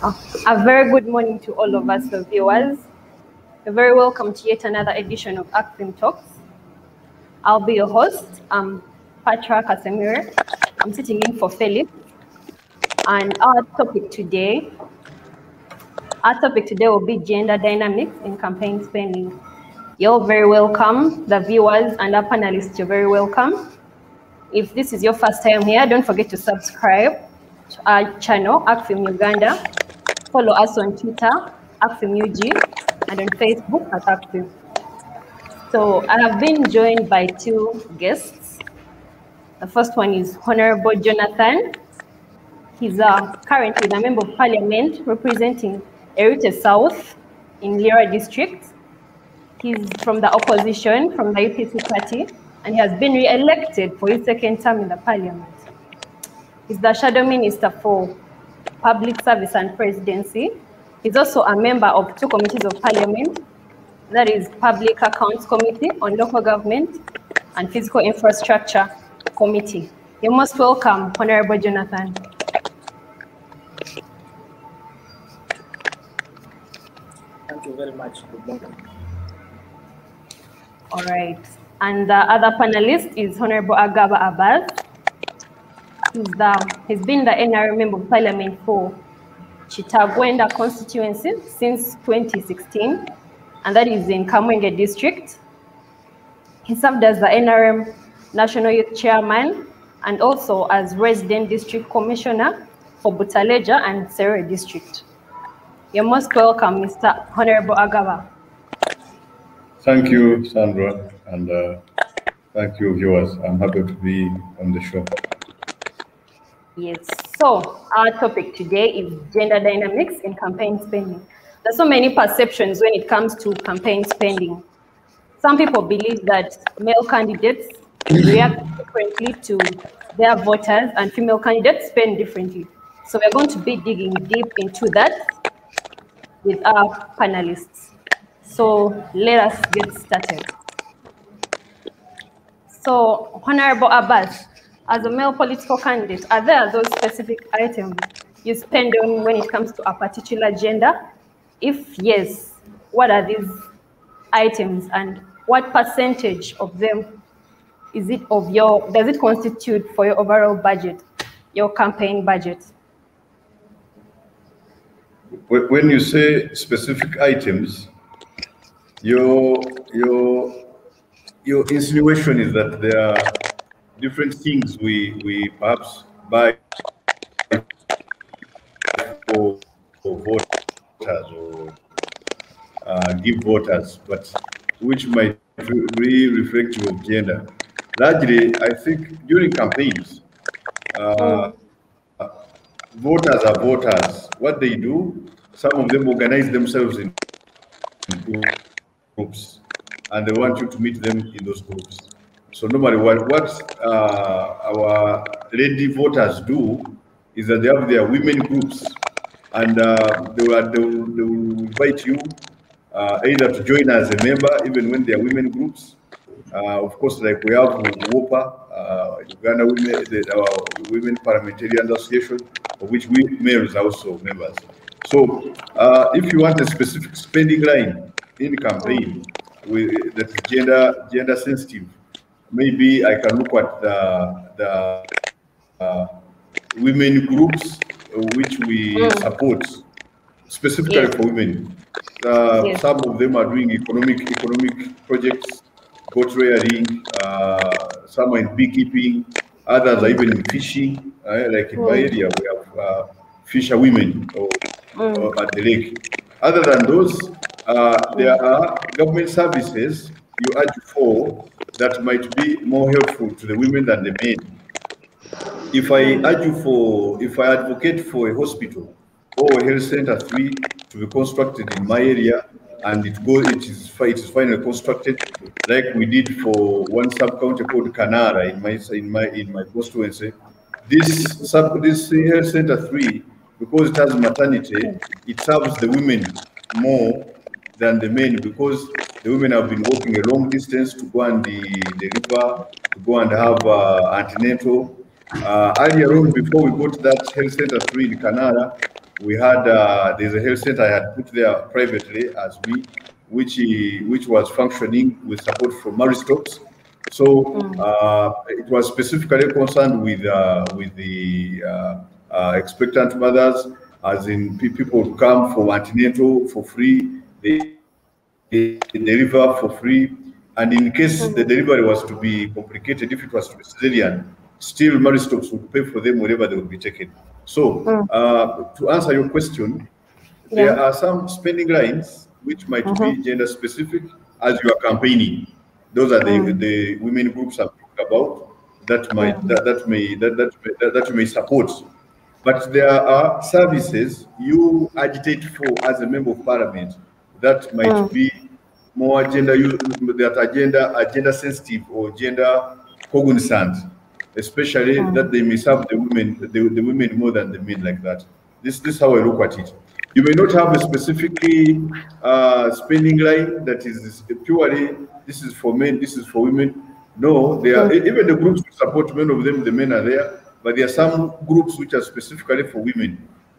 A very good morning to all of us, the viewers. You're very welcome to yet another edition of ACFIM Talks. I'll be your host. I'm Patra Kasemire. I'm sitting in for Felix. And our topic today will be gender dynamics in campaign spending. You're very welcome. The viewers and our panelists, you're very welcome. If this is your first time here, don't forget to subscribe to our channel, ACFIM Uganda. Follow us on Twitter, ACFIM UG, and on Facebook at ACFIM. So I have been joined by two guests. The first one is Honorable Jonathan. He's currently the Member of Parliament representing Erute South in Lira District. He's from the opposition, from the UPC party, and he has been re-elected for his second term in the Parliament. He's the Shadow Minister for Public Service and Presidency. He's also a member of two committees of Parliament, that is Public Accounts Committee on Local Government and Physical Infrastructure Committee. You're most welcome, Honorable Jonathan. Thank you very much. Good morning. All right. And the other panelist is Honorable Agaba Abas. He's been the NRM Member of Parliament for Kitagwenda Constituency since 2016, and that is in Kamwenge District. He served as the NRM National Youth Chairman and also as Resident District Commissioner for Butaleja and Erute District. You're most welcome, Mr. Honorable Agaba. Thank you, Sandra, and thank you, viewers. I'm happy to be on the show. Yes, so our topic today is gender dynamics in campaign spending. There's so many perceptions when it comes to campaign spending. Some people believe that male candidates react differently to their voters and female candidates spend differently. So we're going to be digging deep into that with our panelists. So let us get started. So Honorable Abbas, as a male political candidate, are there those specific items you spend on when it comes to a particular gender? If yes, what are these items and what percentage of them is it of your, does it constitute for your overall budget, your campaign budget? When you say specific items, your insinuation is that there are different things we perhaps buy for voters or give voters, but which might be reflective of gender. Largely, I think during campaigns, voters are voters. What they do, some of them organize themselves in groups, and they want you to meet them in those groups. So normally what our lady voters do is that they have their women groups, and they will invite you either to join as a member, even when they are women groups. Of course, like we have WOPA, Uganda Women Parliamentarian Association, of which we males are also members. So if you want a specific spending line in campaign that is gender sensitive, maybe I can look at the women groups which we support specifically for women. Some of them are doing economic projects, goat rearing, some are in beekeeping, others are even in fishing. Like in my area, we have fisher women at the lake. Other than those, there are government services you urge for that might be more helpful to the women than the men. If I advocate for a hospital or a health center 3 to be constructed in my area, and it is finally constructed, like we did for one sub-county called Kanara in my constituency. This health center 3, because it has maternity, it serves the women more than the men, because the women have been walking a long distance to go and deliver, to go and have antenatal. Earlier on, before we got that health center 3 in Kanara, We had there's a health center I had put there privately as me, which was functioning with support from Maristocks. So it was specifically concerned with the expectant mothers, as in people would come for antenatal for free, they deliver for free, and in case the delivery was to be complicated, if it was to be cesarean, still Maristocks would pay for them wherever they would be taken. So to answer your question, there are some spending lines which might be gender specific as you are campaigning. Those are the women groups I'm talking about that might that may support. But there are services you agitate for as a member of parliament that might be more agenda sensitive or gender cognizant, especially that they may serve the women more than the men, like that. This is how I look at it. You may not have a specifically spending line that is purely this is for men, this is for women. No, there are even the groups who support many of them, the men are there, but there are some groups which are specifically for women,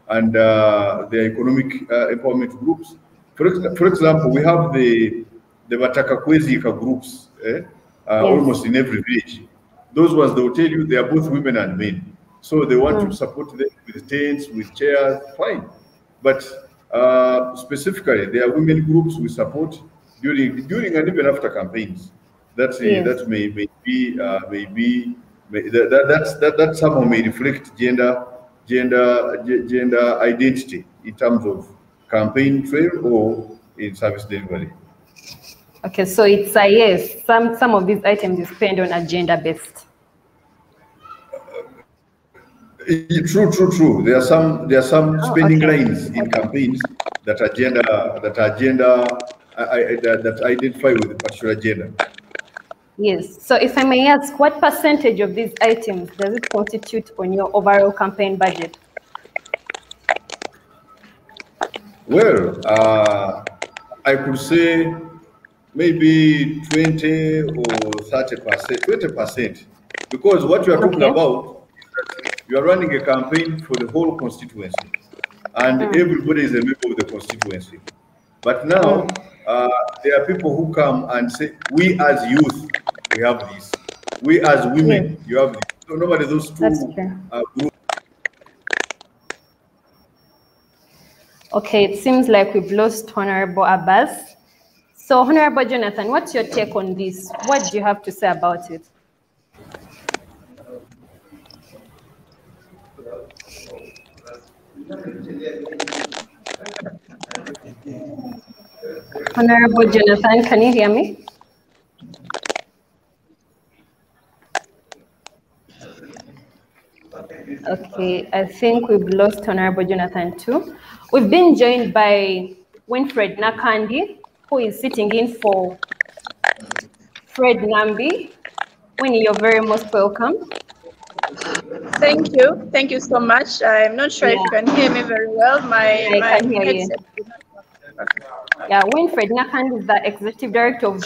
and they are economic empowerment groups. For example, we have the Batakakwezika groups almost in every village. Those ones, they will tell you they are both women and men. So they want to support them with tents, with chairs, fine. But specifically, there are women groups we support during and even after campaigns. That somehow may reflect gender identity in terms of campaign trail or in service delivery. Okay, so it's a yes. Some of these items you spend on agenda based. True. There are some spending lines in campaigns that identify with a particular agenda. Yes. So if I may ask, what percentage of these items does it constitute on your overall campaign budget? Well, I could say maybe 20 or 30%, 20%, because what you are talking about is that you are running a campaign for the whole constituency, and everybody is a member of the constituency. But now, there are people who come and say, we as youth, we have this. We as women, you have this. So nobody, those two groups. Okay, it seems like we've lost Honorable Abas. So Honorable Jonathan, what's your take on this? What do you have to say about it? Honorable Jonathan, can you hear me? Okay, I think we've lost Honorable Jonathan too. We've been joined by Winfred Nakandi, who is sitting in for Fred Nambi. Winnie, you're very most welcome. Thank you so much. I'm not sure if you can hear me very well. I can hear you. Yeah, Winfred Nakandi is the Executive Director of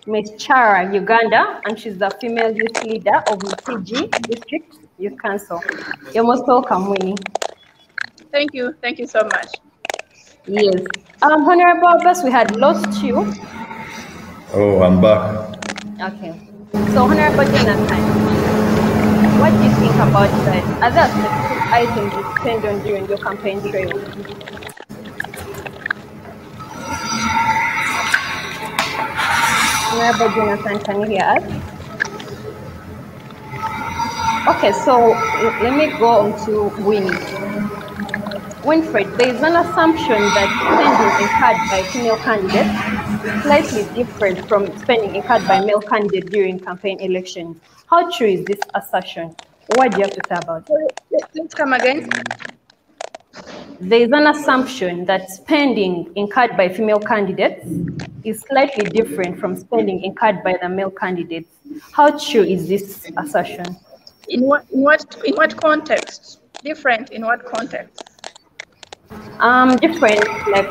Miss Chara Uganda, and she's the female youth leader of Kitagwenda District Youth Council. You're most welcome, Winnie. Thank you so much. Yes. Honorable Abbas, we had lost you. Oh, I'm back. Okay. So, Honorable Jonathan, what do you think about that? Are there specific items you spend on during your campaign trail? Honorable Jonathan, can you hear us? Okay, so let me go on to Winnie. Winfred, there is an assumption that spending incurred by female candidates is slightly different from spending incurred by male candidates during campaign elections. How true is this assertion? What do you have to say about it? Let's come again. There is an assumption that spending incurred by female candidates is slightly different from spending incurred by the male candidates. How true is this assertion? In what context? Different in what context? Different, like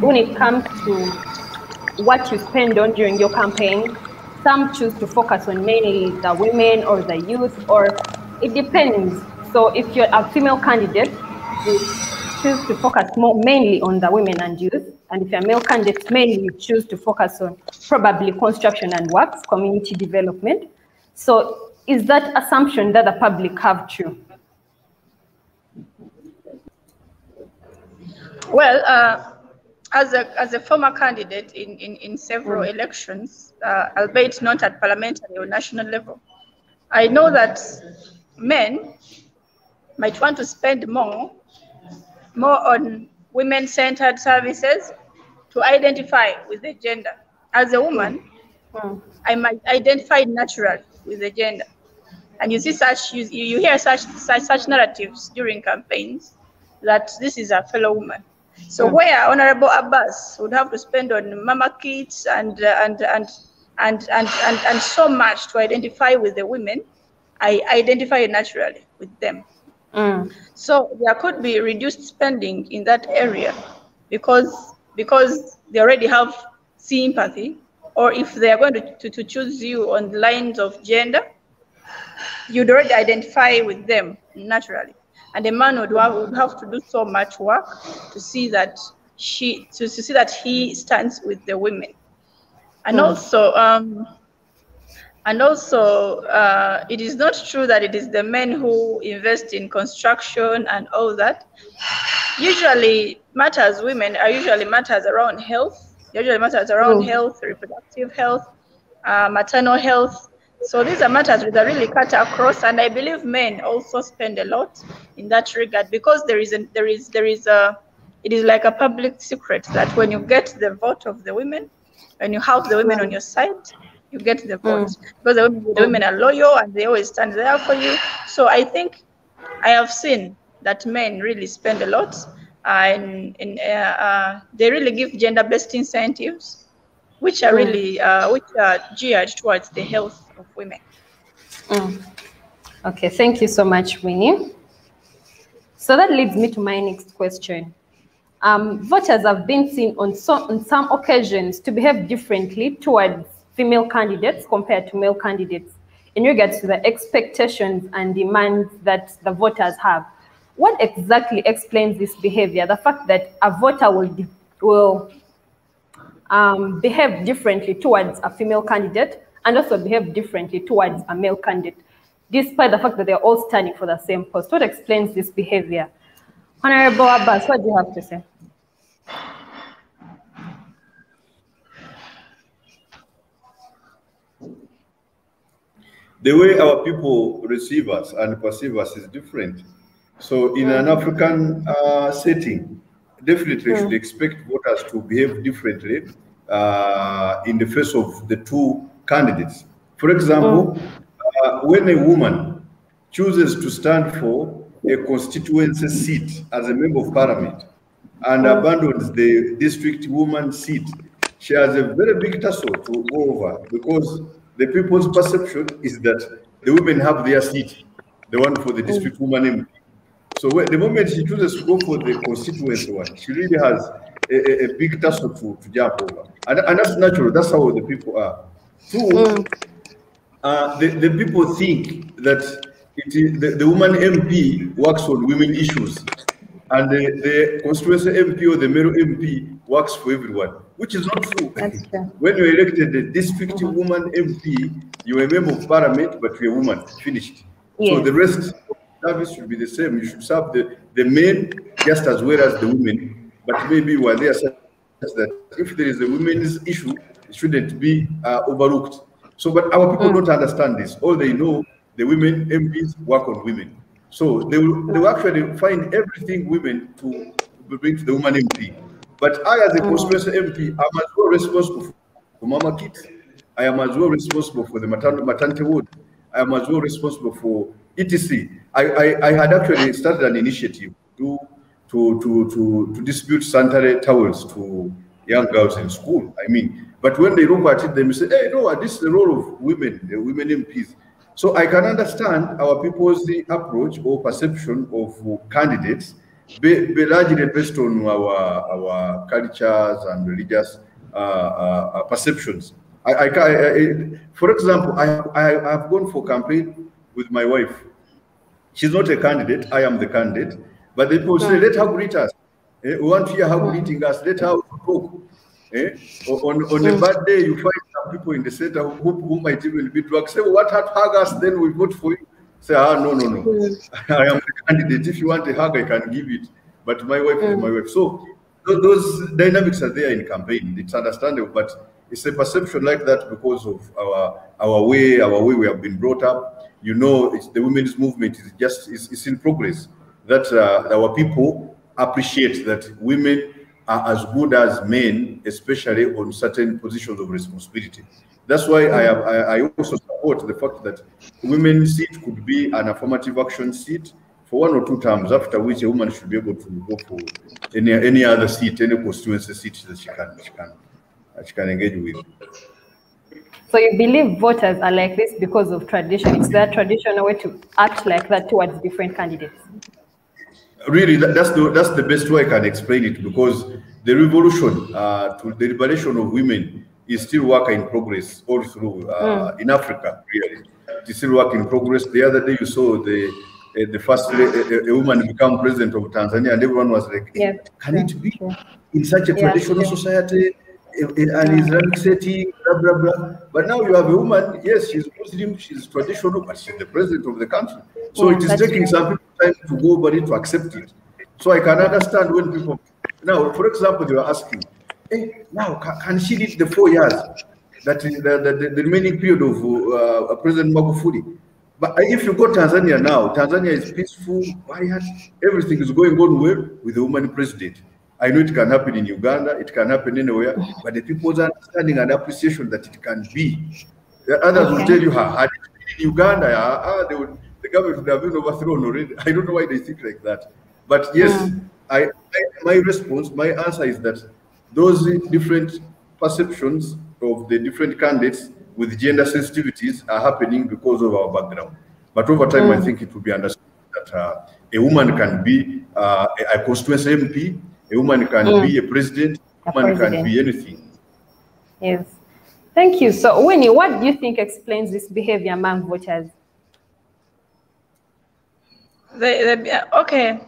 when it comes to what you spend on during your campaign. Some choose to focus on mainly the women or the youth, or it depends. So if you're a female candidate, you choose to focus mainly on the women and youth, and if you're male candidates, mainly you choose to focus on probably construction and works, community development. So is that assumption that the public have true? Well, as a former candidate in several elections, albeit not at parliamentary or national level, I know that men might want to spend more on women-centered services to identify with the gender. As a woman, I might identify naturally with the gender. And you see you hear such narratives during campaigns that this is a fellow woman. So where Honorable Abbas would have to spend on mama kits and so much to identify with the women, I identify naturally with them. So there could be reduced spending in that area because they already have sympathy, or if they are going to choose you on the lines of gender, you'd already identify with them naturally. And a man would have to do so much work to see that he stands with the women. And also it is not true that it is the men who invest in construction and all that. Usually women are usually matters around health, health, reproductive health, maternal health. So these are matters that really cut across, and I believe men also spend a lot in that regard, because it is like a public secret that when you get the vote of the women, when you have the women on your side, you get the vote, because the women are loyal and they always stand there for you. So I think I have seen that men really spend a lot, and they really give gender-based incentives, which are really geared towards the health of women. Okay, thank you so much, Winnie. So that leads me to my next question. Voters have been seen on some occasions to behave differently towards female candidates compared to male candidates in regards to the expectations and demands that the voters have. What exactly explains this behavior? The fact that a voter will behave differently towards a female candidate and also behave differently towards a male candidate, despite the fact that they're all standing for the same post. What explains this behavior? Honorable Abbas, what do you have to say? The way our people receive us and perceive us is different. So in an African setting, definitely should expect voters to behave differently in the face of the two candidates. For example, when a woman chooses to stand for a constituency seat as a member of parliament and abandons the district woman seat, she has a very big tussle to go over, because the people's perception is that the women have their seat, the one for the district woman MP. So the moment she chooses to go for the constituency one, she really has a big tussle to jump over. And that's natural, that's how the people are. Two, the people think that it is the woman MP works on women issues, and the constituency MP or the male MP works for everyone, which is not true. When you're elected the district woman MP, you're a member of parliament, but you're a woman, finished. Yes. So the rest of the service should be the same. You should serve the men just as well as the women, but maybe while they are such that if there is a women's issue, it shouldn't be overlooked. So, but our people don't understand this. All they know, the women MPs work on women. So they will actually find everything women to bring to the woman MP. But I, as a constituency MP, I'm as well responsible for mama kids. I am as well responsible for the maternity ward. I am as well responsible for etc. I had actually started an initiative to distribute sanitary towels to young girls in school. But when they look at it, they may say, hey, no, this is the role of women, the women MPs. So I can understand our people's approach or perception of candidates, largely based on our cultures and religious perceptions. For example, I have gone for campaign with my wife. She's not a candidate, I am the candidate. But the people say, let her greet us. We want to hear her greeting us. Let her talk. On a bad day, you find some people in the center who might even be drunk. Say, well, what hug us? Then we vote for you. Say, no. I am the candidate. If you want a hug, I can give it. But my wife is my wife. So those dynamics are there in campaign. It's understandable, but it's a perception like that because of our way we have been brought up. You know, the women's movement is in progress. That our people appreciate that women are as good as men, especially on certain positions of responsibility. That's why I also support the fact that women's seat could be an affirmative action seat for 1 or 2 terms, after which a woman should be able to go for any other seat, any constituency seat that she can engage with. So you believe voters are like this because of tradition? It's their traditional way to act like that towards different candidates? Really, that's the best way I can explain it, because the revolution to the liberation of women is still work in progress all through in Africa. Really, it's still work in progress. The other day you saw the first a woman become president of Tanzania, and everyone was like, "Can it be in such a traditional society, an Islamic setting, blah blah blah?" But now you have a woman. Yes, she's Muslim, she's traditional, but she's the president of the country. So it is taking some people time to go over it, to accept it. So I can understand when people now, for example, they are asking, "Hey, now can she lead the 4 years? That is the remaining period of President Magufuli?" But if you go Tanzania now, Tanzania is peaceful, quiet, everything is going on well with the woman president. I know it can happen in Uganda, it can happen anywhere, but the people's understanding and appreciation that it can be. The others will tell you, had it been in Uganda, the government would have been overthrown already. I don't know why they think like that. But yes, my answer is that those different perceptions of the different candidates with gender sensitivities are happening because of our background. But over time, I think it will be understood that a woman can be a constituency MP, a woman can be a president, a woman can be anything. Yes. Thank you. So, Winnie, what do you think explains this behavior among voters? Okay.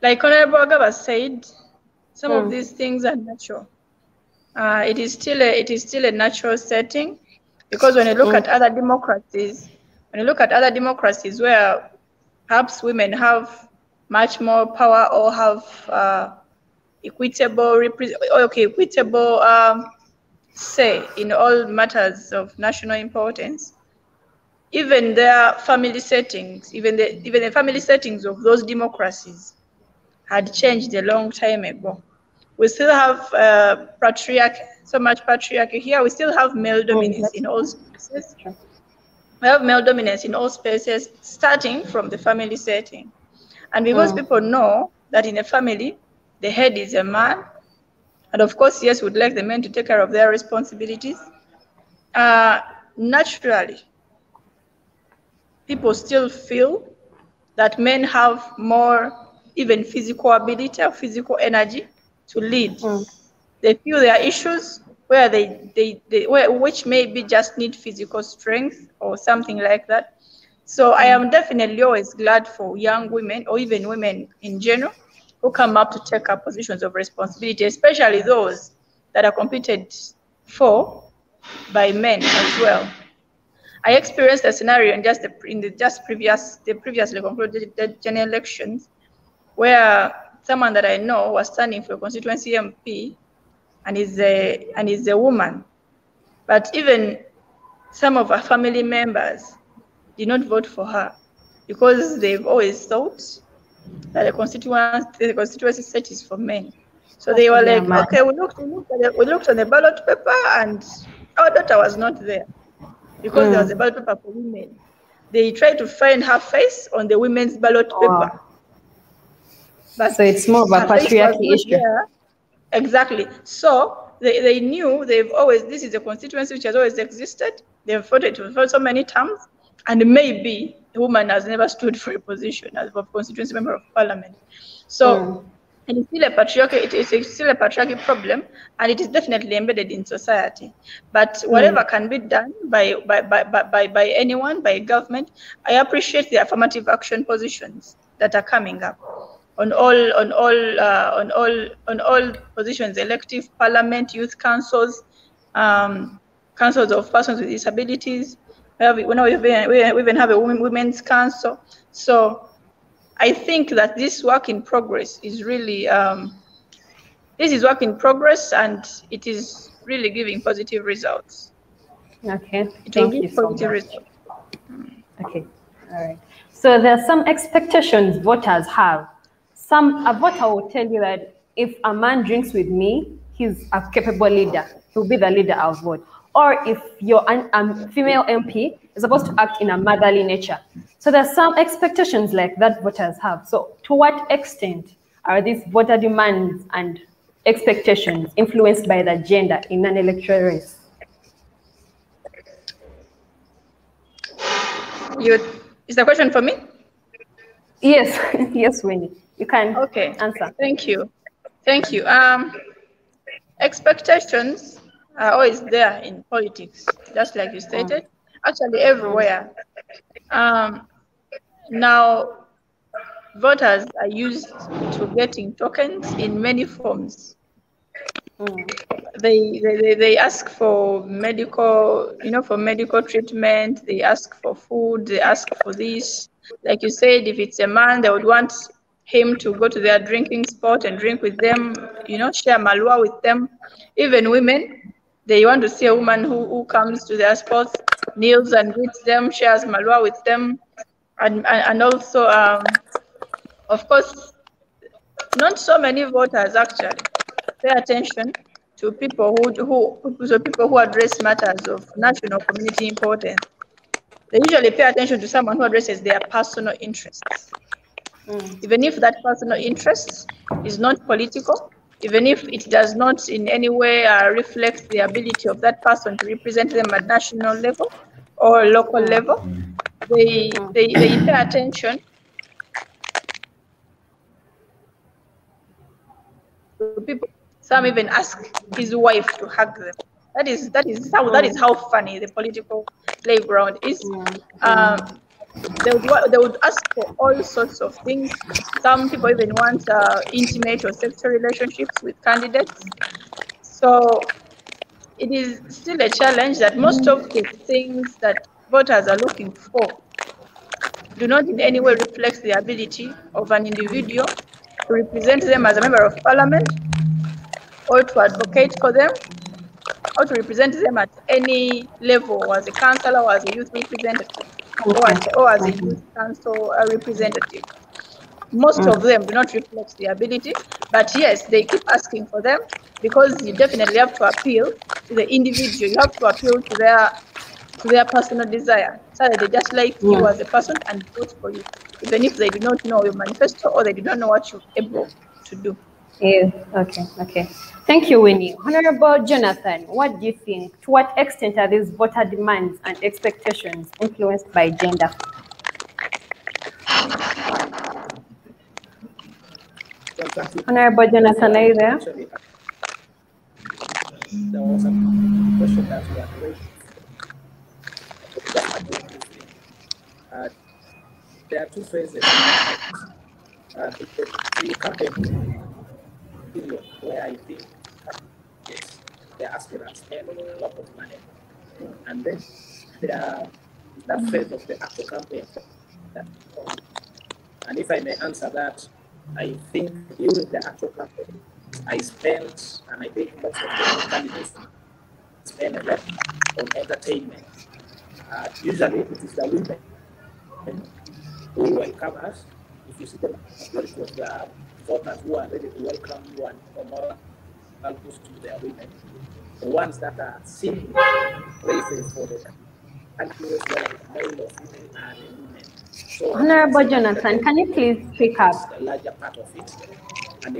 Like Honorable Agaba said, some of these things are natural. It is still a natural setting, because when you look at other democracies, where perhaps women have much more power or have equitable say in all matters of national importance, even their family settings, even the family settings of those democracies had changed a long time ago. We still have so much patriarchy here. We still have male dominance in all spaces. We have male dominance in all spaces, starting from the family setting. And because people know that in a family, the head is a man, and of course, yes, we'd like the men to take care of their responsibilities. Naturally, people still feel that men have more even physical ability or physical energy to lead. They feel there are issues where which maybe just need physical strength or something like that. So I am definitely always glad for young women, or even women in general, who come up to take up positions of responsibility, especially those that are competed for by men as well. I experienced a scenario in the previously concluded general elections, where someone that I know was standing for a constituency MP, and is a woman, but even some of her family members did not vote for her, because they've always thought that the constituency set is for men. So they were like, okay, we looked on the ballot paper, and our daughter was not there, because there was a ballot paper for women. They tried to find her face on the women's ballot paper. But so it's more of a patriarchy issue. There. Exactly. So they knew this is a constituency which has always existed. They've fought it for so many terms, and maybe a woman has never stood for a position as a constituency member of parliament. So and it's still a patriarchy. It is still a patriarchy problem, and it is definitely embedded in society. But whatever can be done by anyone, by government, I appreciate the affirmative action positions. that are coming up on all positions: elective, parliament, youth councils, councils of persons with disabilities. We even have a women's council. So I think that this work in progress is really this is work in progress, and it is really giving positive results. Okay, Thank you so much. Results. Okay, all right. So there are some expectations voters have. A voter will tell you that if a man drinks with me, he's a capable leader. He'll be the leader I'll vote. Or if you're a female MP, you're supposed to act in a motherly nature. So there's some expectations like that voters have. So to what extent are these voter demands and expectations influenced by the gender in an electoral race? Is the question for me? Yes, yes, Winnie. You can answer. Thank you. Expectations are always there in politics, just like you stated. Actually, everywhere. Now, voters are used to getting tokens in many forms. They ask for medical, for medical treatment. They ask for food. They ask for this. Like you said, if it's a man, they would want him to go to their drinking spot and drink with them, share malwa with them. Even women, they want to see a woman who comes to their spots, kneels and greets them, shares malwa with them. And also, of course, not so many voters actually pay attention to people who address matters of national community importance. They usually pay attention to someone who addresses their personal interests. Even if that personal interest is not political, even if it does not in any way reflect the ability of that person to represent them at national level or local level, they pay attention to people. Some even ask his wife to hug them. That is how funny the political playground is. They would ask for all sorts of things. Some people even want intimate or sexual relationships with candidates. So it is still a challenge that most of the things that voters are looking for do not in any way reflect the ability of an individual to represent them as a member of parliament, or to advocate for them, or to represent them at any level, as a councillor or as a youth representative, or as a youth council representative. Most of them do not reflect the ability, but yes, they keep asking for them, because you definitely have to appeal to the individual. You have to appeal to their personal desire, so that they just like you as a person and vote for you, even if they do not know your manifesto or they do not know what you're able to do. Yeah, okay. Thank you, Winnie. Honorable Jonathan, what do you think? To what extent are these voter demands and expectations influenced by gender? Honorable Jonathan, are you there? There was a question that we had raised. There are two phases. The campaign period, where I think yes, the aspirants spend a lot of money, and then there are that phase of the actual campaign. And if I may answer that, I think during the actual campaign, I spent, and I think most of the candidates spend a lot on entertainment. Usually it is the women who welcome us. If you see the majority of the voters who are ready to welcome you and promote to their women, the ones that are singing praises for the country, male or female, and women. So, Honorable Jonathan, can you please speak up? A larger part of it, and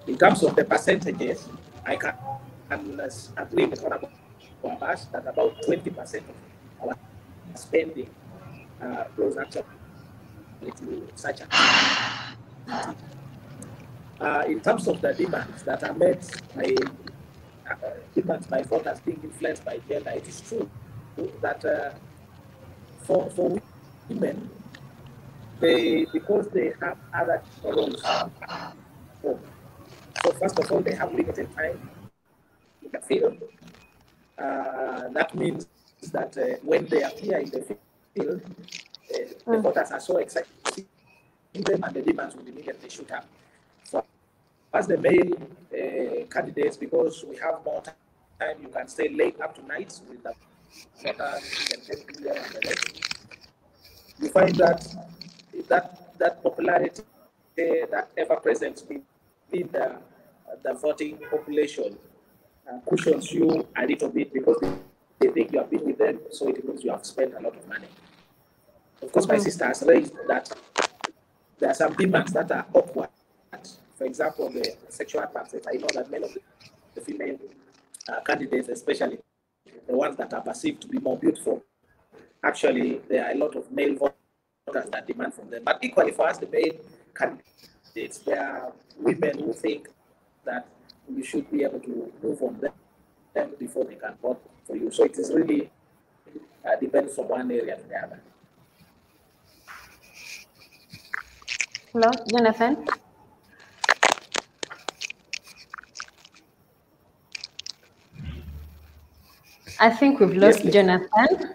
in terms of the percentages, I can agree with Honorable Abas that about 20% of our spending goes actually to such activity. In terms of the demands that are met by demands by voters being influenced by gender, it is true that for women, because they have other roles. So first of all, they have limited time in the field. That means that when they appear in the field, the voters are so excited to see them, and the demands will immediately shoot up. So as the male candidates, because we have more time, you can stay late up to nights with the voters, and the rest. You find that popularity, that ever present within the voting population cushions you a little bit, because they think you have been with them, so it means you have spent a lot of money. Of course, my sister has raised that there are some demands that are awkward. For example, the sexual advances. I know that many of the female candidates, especially the ones that are perceived to be more beautiful, actually, there are a lot of male voters that demand from them. But equally for us, the male candidates, there are women who think that you should be able to move on them before they can vote for you. So it is really depends from one area to the other. Hello, Jonathan. I think we've lost Jonathan.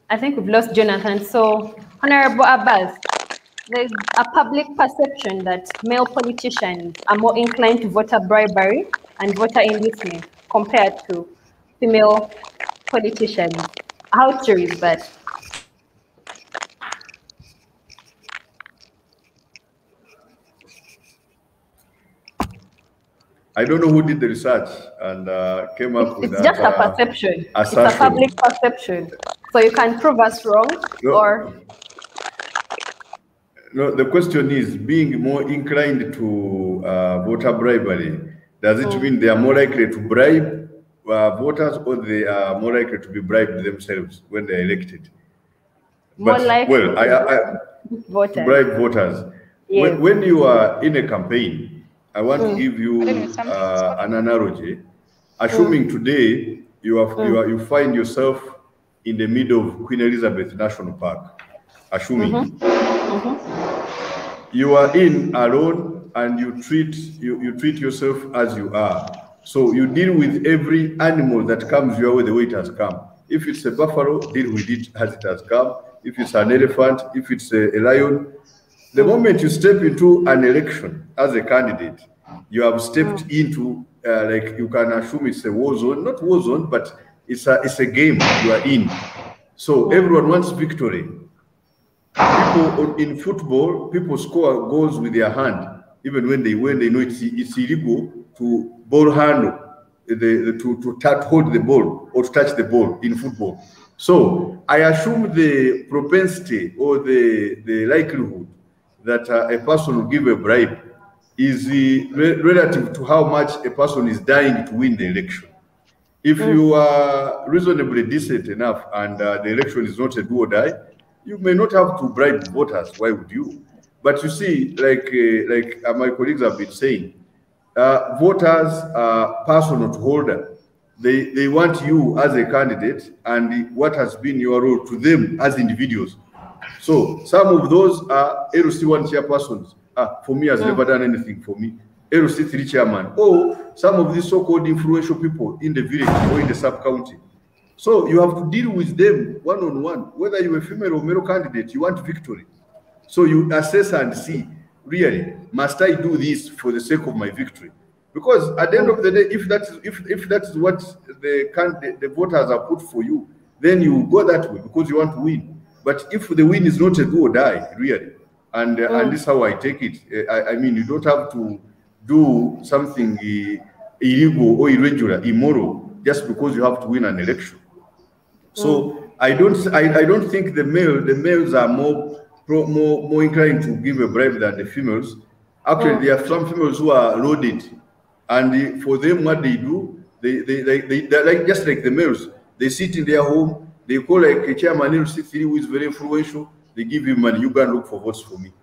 I think we've lost Jonathan. So, Honorable Abas, there's a public perception that male politicians are more inclined to voter bribery and voter enlistment compared to female politicians. How true is that? I don't know who did the research and came up with that. It's just a perception. Assertion. It's a public perception. So you can prove us wrong, or... No, the question is, being more inclined to voter bribery, does it mean they are more likely to bribe voters, or they are more likely to be bribed themselves when they're elected? More likely to bribe voters. Yes. When you are in a campaign, I want to give you an analogy. Assuming today you find yourself in the middle of Queen Elizabeth National Park, assuming you are in alone and you treat yourself as you are. So you deal with every animal that comes your way the way it has come. If it's a buffalo, deal with it as it has come. If it's an elephant, if it's a lion. The moment you step into an election as a candidate, you have stepped into, like, you can assume it's a war zone, not war zone, but it's a game you are in. So everyone wants victory. People in football, people score goals with their hand, even when they know it's illegal to ball handle, to hold the ball or to touch the ball in football. So I assume the propensity or the likelihood that a person will give a bribe is relative to how much a person is dying to win the election. If you are reasonably decent enough and the election is not a do or die, you may not have to bribe voters. Why would you? But you see, like my colleagues have been saying, voters are personal to holder. They want you as a candidate and what has been your role to them as individuals. So some of those are LC1 chairpersons. For me, has never done anything for me. LC3 chairman. Or some of these so-called influential people in the village or in the sub-county. So you have to deal with them one-on-one. Whether you're a female or male candidate, you want victory. So you assess and see, really, must I do this for the sake of my victory? Because at the end of the day, if that's what the voters are put for you, then you go that way because you want to win. But if the win is not a do or die, really, and this is how I take it. I mean, you don't have to do something illegal or irregular, immoral, just because you have to win an election. So I don't think the males are more inclined to give a bribe than the females. Actually, there are some females who are loaded, and for them, what they do, they're like just like the males. They sit in their home. They call like a chairman who is very influential. They give him money. You go and look for votes for me.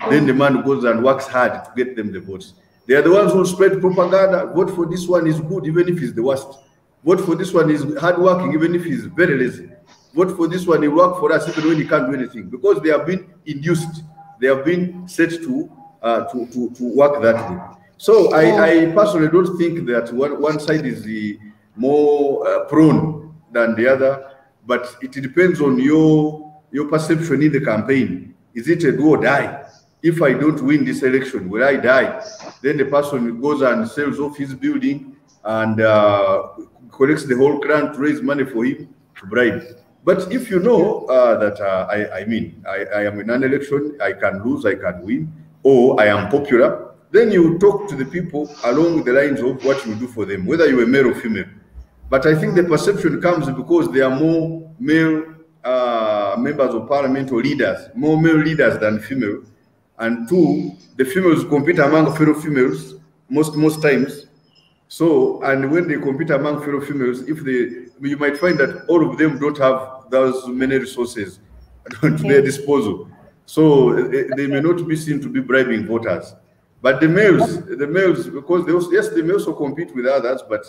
Then the man goes and works hard to get them the votes. They are the ones who spread propaganda. Vote for this one is good, even if he's the worst. Vote for this one is hardworking, even if he's very lazy. Vote for this one, he work for us even when he can't do anything, because they have been induced. They have been set to work that way. So I personally don't think that one side is the more prone than the other, but it depends on your perception in the campaign. Is it a do or die? If I don't win this election, will I die? Then the person goes and sells off his building and collects the whole crowd to raise money for him to bribe. But if you know that I am in an election, I can lose, I can win, or I am popular, then you talk to the people along the lines of what you do for them, whether you are male or female. But I think the perception comes because there are more male members of parliament or leaders, more male leaders than female. And two, the females compete among fellow females most times. So, and when they compete among fellow females, you might find that all of them don't have those many resources to their disposal. So they may not be seen to be bribing voters. But the males, because they may also compete with others, but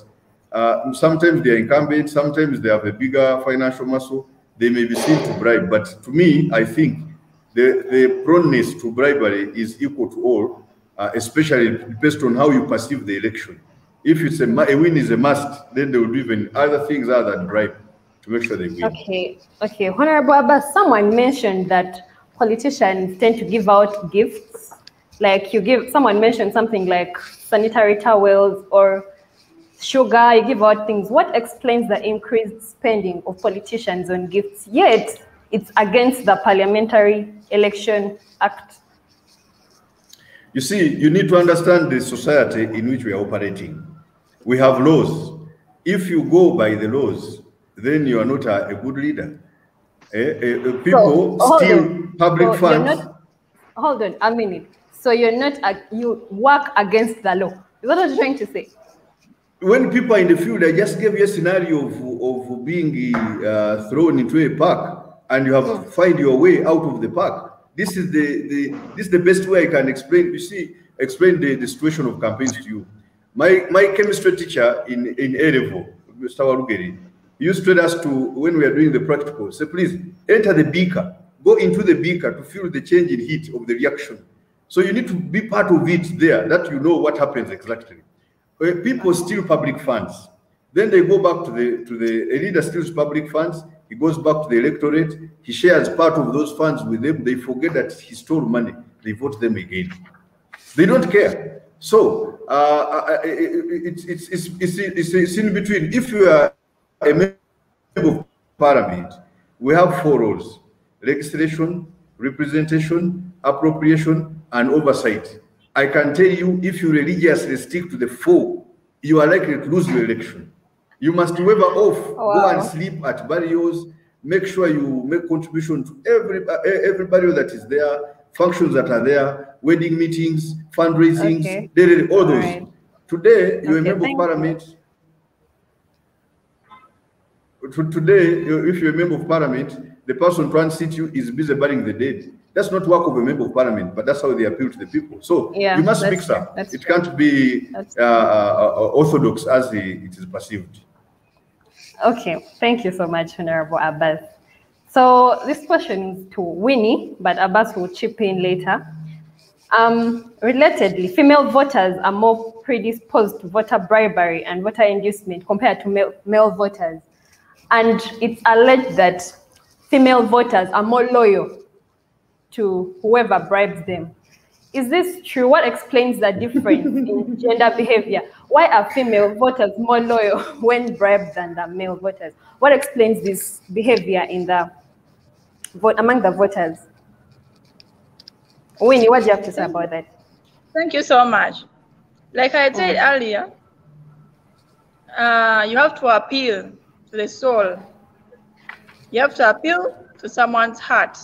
sometimes they are incumbent, sometimes they have a bigger financial muscle, they may be seen to bribe. But to me, I think the proneness to bribery is equal to all, especially based on how you perceive the election. If it's a win is a must, then they will do even other things other than bribe to make sure they win. Okay. Honorable Abbas, someone mentioned that politicians tend to give out gifts. Like someone mentioned something like sanitary towels or sugar, you give out things. What explains the increased spending of politicians on gifts, yet it's against the Parliamentary Election Act? You see, you need to understand the society in which we are operating. We have laws. If you go by the laws, then you are not a good leader. People steal public funds. Hold on a minute. So you work against the law. Is that what you're trying to say? When people are in the field, I just gave you a scenario of being thrown into a park, and you have to find your way out of the park. This is the best way I can explain. You see, explain the situation of campaigns to you. My chemistry teacher in A level, Mr. Warugeri, used to tell us when we are doing the practical, say, please enter the beaker, go into the beaker to feel the change in heat of the reaction. So you need to be part of it there, that you know what happens exactly. People steal public funds. Then they go back to the leader steals public funds. He goes back to the electorate. He shares part of those funds with them. They forget that he stole money. They vote them again. They don't care. So it's in between. If you are a member of parliament, we have 4 roles: legislation, representation, appropriation, and oversight. I can tell you, if you religiously stick to the 4, you are likely to lose your election. You must waver off, go and sleep at burials, make sure you make contribution to everybody that is there, functions that are there, wedding meetings, fundraisings, all those. Right. Today, you're a member of parliament. Today, if you're a member of parliament, the person trying to seat you is busy burying the dead. That's not work of a member of parliament, but that's how they appeal to the people. So you must mix up. It can't be orthodox as it is perceived. Okay, thank you so much, Honorable Abbas. So this question is to Winnie, but Abbas will chip in later. Relatedly, female voters are more predisposed to voter bribery and voter inducement compared to male voters. And it's alleged that female voters are more loyal to whoever bribes them. Is this true? What explains the difference in gender behavior? Why are female voters more loyal when bribed than the male voters? What explains this behavior among the voters? Winnie, what do you have to say about that? Thank you so much. Like I said earlier, you have to appeal to the soul. You have to appeal to someone's heart.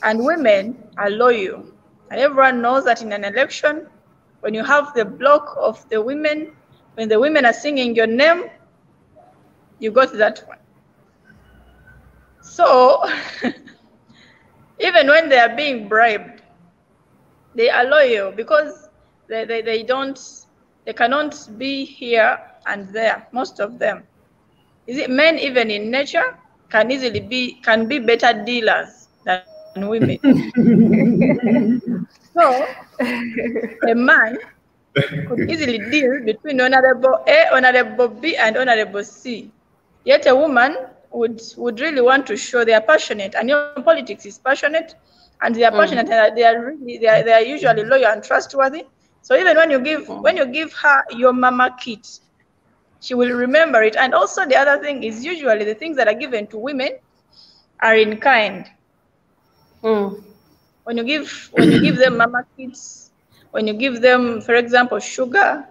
And women are loyal. And everyone knows that in an election, when you have the block of the women, when the women are singing your name, you go to that one. So, even when they are being bribed, they are loyal because they cannot be here and there, most of them. Is it men even in nature can be better dealers than women? So a man could easily deal between Honorable A, Honorable B, and Honorable C. Yet a woman would really want to show they are passionate, and politics is passionate, and they are passionate, and they are usually loyal and trustworthy. So even when you give her your mama kit, she will remember it. And also the other thing is usually the things that are given to women are in kind. When you give them mama kits, when you give them, for example, sugar,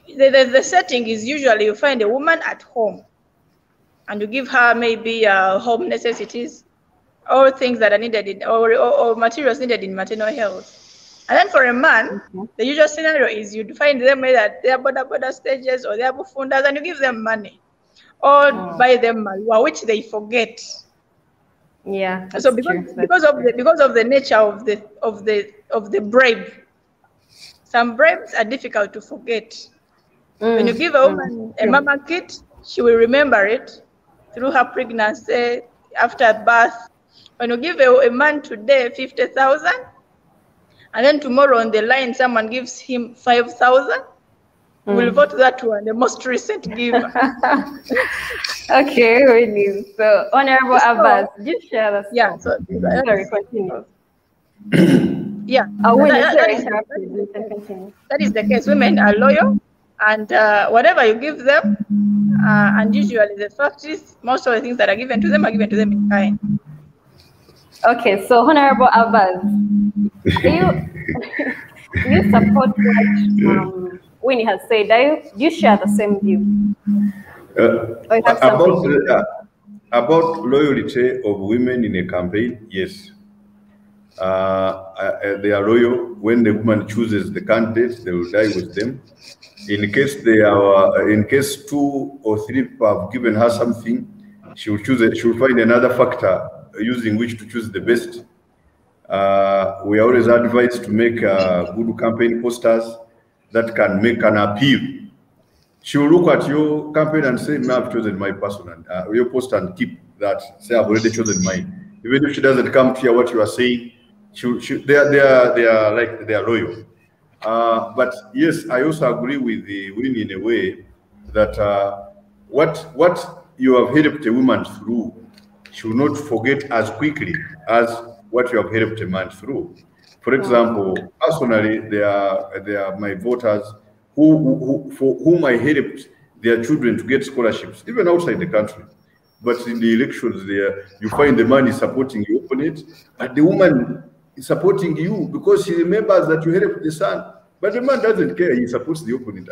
the setting is usually you find a woman at home, and you give her maybe home necessities, or things that are needed or materials needed in maternal health. And then for a man, the usual scenario is you'd find them either at their border stages or their bufundas, and you give them money or buy them malwa, which they forget. Yeah. So because of the nature of the bribe, some bribes are difficult to forget. When you give a woman a mama kit, she will remember it through her pregnancy, after birth. When you give a man today 50,000, and then tomorrow on the line someone gives him 5,000, we'll vote that one, the most recent giver. Okay, really. So, Honorable Abbas, do you share the story? Yeah. So, sorry, continue. Yeah. That is the case. Women are loyal, and whatever you give them, and usually the fact is most of the things that are given to them in kind. Okay, so Honorable Abbas, do you support what Winnie has said? Do you share the same view? About loyalty of women in a campaign, yes. They are loyal. When the woman chooses the candidates, they will die with them. In case 2 or 3 people have given her something, she will choose it. She will find another factor using which to choose the best. We are always advised to make good campaign posters that can make an appeal. She will look at your campaign and say, I've chosen my person, and your poster, and keep that. Say, I've already chosen mine. Even if she doesn't come to hear what you are saying, they are loyal. But yes, I also agree with the Winnie in a way that what you have helped a woman through, she will not forget as quickly as what you have helped a man through. For example, personally, they are my voters for whom I helped their children to get scholarships, even outside the country. But in the elections there, you find the man is supporting your opponent, but the woman is supporting you because she remembers that you helped the son. But the man doesn't care, he supports the opponent.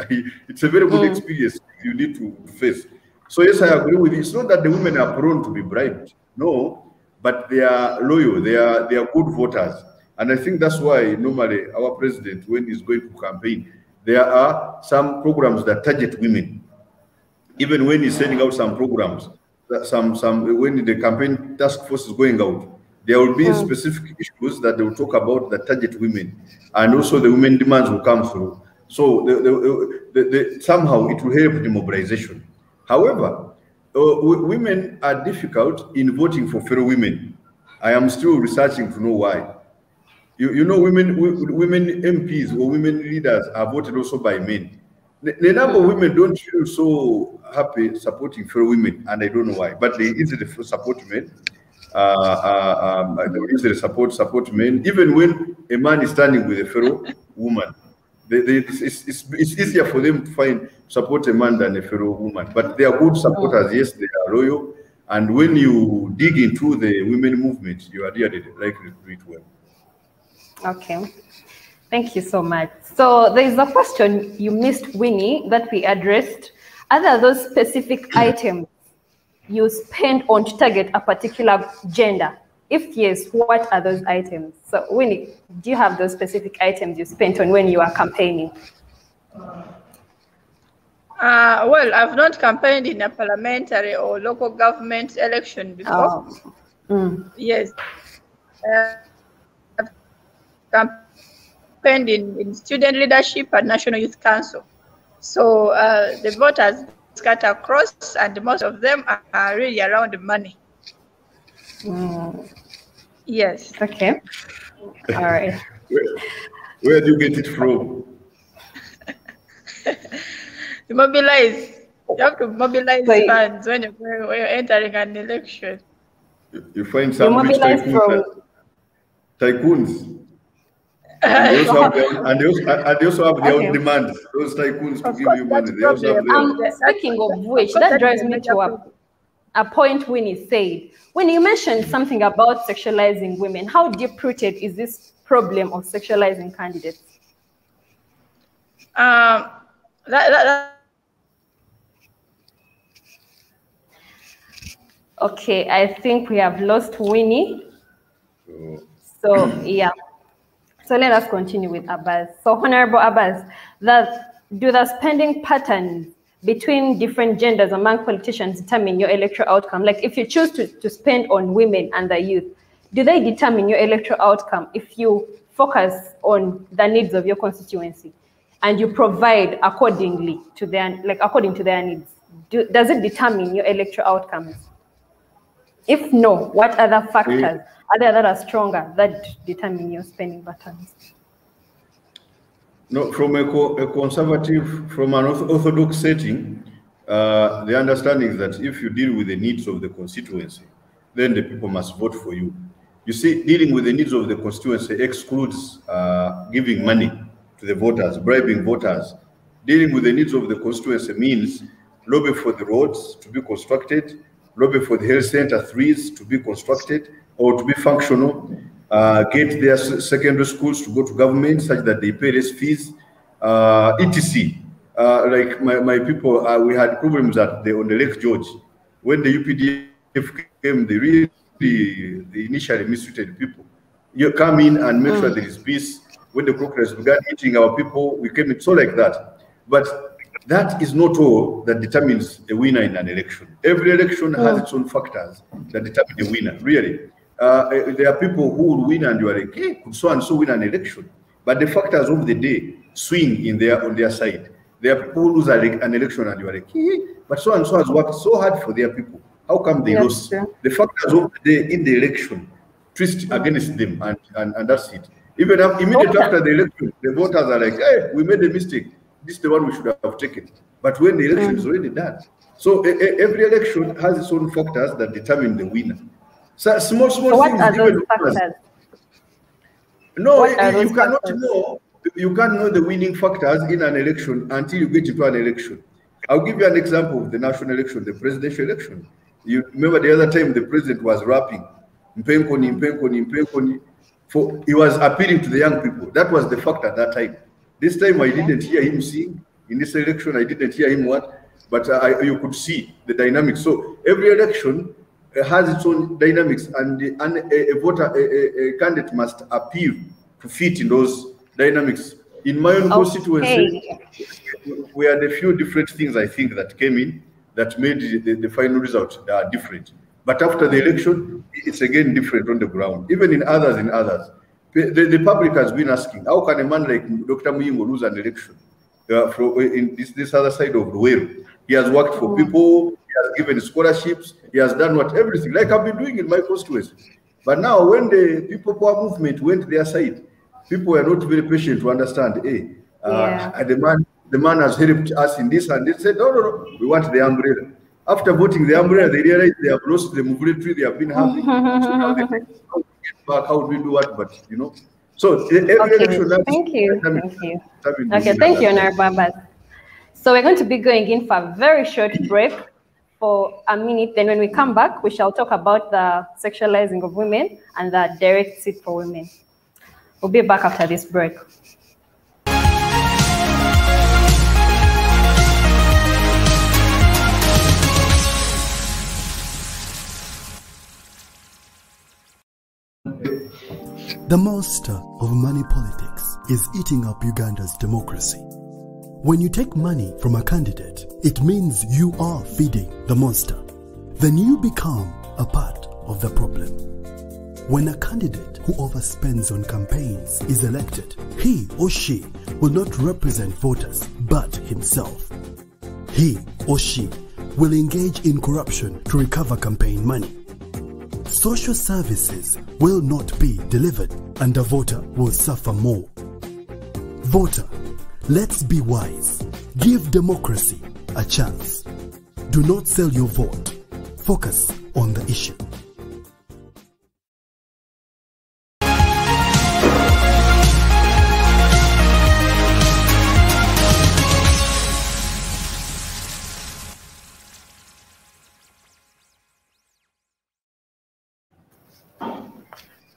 It's a very good experience you need to face. So yes, I agree with you. It's not that the women are prone to be bribed. No, but they are loyal, they are good voters. And I think that's why normally our president, when he's going to campaign, there are some programs that target women. Even when he's sending out some programs, when the campaign task force is going out, there will be specific issues that they will talk about that target women, and also the women demands will come through. So somehow it will help the mobilization. However, women are difficult in voting for fellow women. I am still researching to know why. You know, women MPs or women leaders are voted also by men. The number of women don't feel so happy supporting fellow women, and I don't know why. But they easily support men. They easily support men. Even when a man is standing with a fellow woman, it's easier for them to support a man than a fellow woman. But they are good supporters. Yes, they are loyal. And when you dig into the women movement, you are really likely to do it well. Okay. Thank you so much. So there is a question you missed, Winnie, that we addressed. Are there those specific items you spend on to target a particular gender? If yes, what are those items? So Winnie, do you have those specific items you spent on when you are campaigning? Well, I've not campaigned in a parliamentary or local government election before. Yes. I've campaigned campaigned in student leadership and National Youth Council. So the voters scatter across, and most of them are really around money. Yes. Okay. All right. Where do you get it from? You mobilize. You have to mobilize funds when you're entering an election. You find some rich tycoons. And they also have their own demands. Those tycoons to give you money. They also have their own. Speaking of which, that drives me to a point Winnie said. When you mentioned something about sexualizing women, how deep-rooted is this problem of sexualizing candidates? Okay, I think we have lost Winnie. So, yeah. So let us continue with Abas. So, Honorable Abas, do the spending patterns between different genders among politicians determine your electoral outcome? Like if you choose to spend on women and the youth, do they determine your electoral outcome if you focus on the needs of your constituency and you provide accordingly to their, according to their needs? Does it determine your electoral outcomes? If no, what other factors are there that are stronger that determine your spending patterns? No, from a conservative, from an orthodox setting, the understanding is that if you deal with the needs of the constituency, then the people must vote for you. You see, dealing with the needs of the constituency excludes giving money to the voters, bribing voters. Dealing with the needs of the constituency means lobby for the roads to be constructed, lobby for the health center 3s to be constructed or to be functional, get their secondary schools to go to government such that they pay less fees, etc. Like my people, we had problems on the Lake George. When the UPDF came, they initially mistreated people. You come in and make sure there is peace. When the crocodiles began eating our people, we came in so like that. But that is not all that determines a winner in an election. Every election has its own factors that determine a winner, really. There are people who will win and you are like, hey, could so and so win an election? But the factors of the day swing on their side. There are people who lose an election and you are like, hey, but so and so has worked so hard for their people. How come they lost? True. The factors of the day in the election twist against them, and that's it. Even immediately after the election, the voters are like, hey, we made a mistake. This is the one we should have taken. But when the election is already done. So every election has its own factors that determine the winner. So small what things. Are those factors? No, you cannot know. You can't know the winning factors in an election until you get into an election. I'll give you an example of the national election, the presidential election. You remember the other time the president was rapping, Mpenkoni, Mpenkoni, Mpenkoni. He was appealing to the young people. That was the fact at that time. This time I didn't hear him sing. In this election, I didn't hear him what, but you could see the dynamics. So every election has its own dynamics, and a candidate must appeal to fit in those dynamics. In my own constituency, we had a few different things I think that came in that made the final result different. But after the election, it's again different on the ground. Even in others, the public has been asking, how can a man like Dr. Muyingo lose an election in this other side of the world? He has worked for people, he has given scholarships, he has done everything, like I've been doing in my constituency. But now when the People Power movement went their side, people were not very patient to understand, hey, the man has helped us in this, and they said, no, we want the umbrella. After voting the umbrella, they realized they have lost the military they have been having. So now they think, how do we get back? How do we do what? But so every election. Thank you. Okay, thank you, Honorable Abas. So we're going to be going in for a very short break for a minute. Then when we come back, we shall talk about the sexualizing of women and the direct seat for women. We'll be back after this break. The monster of money politics is eating up Uganda's democracy. When you take money from a candidate, it means you are feeding the monster. Then you become a part of the problem. When a candidate who overspends on campaigns is elected, he or she will not represent voters but himself. He or she will engage in corruption to recover campaign money. Social services will not be delivered and the voter will suffer more. Voter, let's be wise. Give democracy a chance. Do not sell your vote. Focus on the issue.